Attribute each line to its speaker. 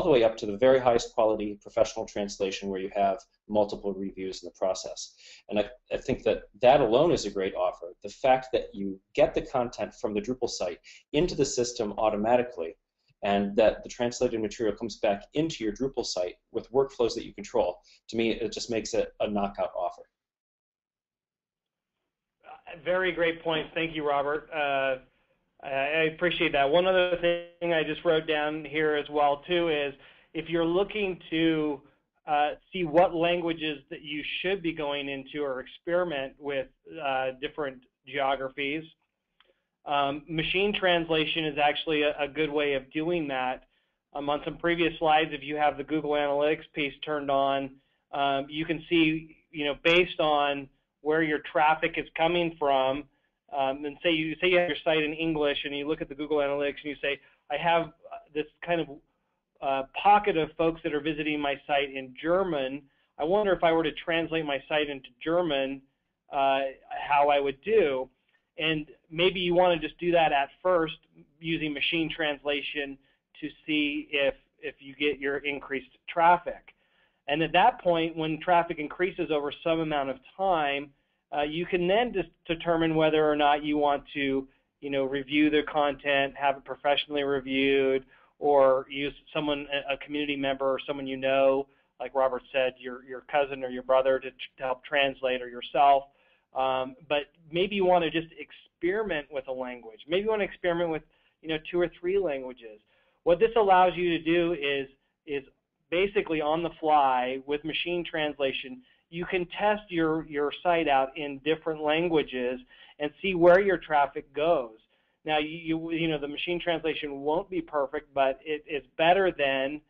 Speaker 1: the way up to the very highest quality professional translation where you have multiple reviews in the process. And I think that that alone is a great offer. The fact that you get the content from the Drupal site into the system automatically, and that the translated material comes back into your Drupal site with workflows that you control, to me, it just makes it a knockout offer.
Speaker 2: Very great points. Thank you, Robert. I appreciate that. One other thing I just wrote down here as well, too, is if you're looking to see what languages that you should be going into or experiment with different geographies, machine translation is actually a good way of doing that. On some previous slides, if you have the Google Analytics piece turned on, you can see, based on where your traffic is coming from, and say you have your site in English, and you look at the Google Analytics and you say, I have this kind of pocket of folks that are visiting my site in German. I wonder if I were to translate my site into German, how I would do. And maybe you want to just do that at first using machine translation to see if you get your increased traffic. And at that point, when traffic increases over some amount of time, you can then just determine whether or not you want to, review the content, have it professionally reviewed, or use someone, a community member or someone like Robert said, your cousin or your brother to help translate, or yourself. But maybe you want to just experiment with a language. Maybe you want to experiment with, 2 or 3 languages. What this allows you to do is basically on the fly with machine translation, you can test your site out in different languages and see where your traffic goes. Now, the machine translation won't be perfect, but it's better than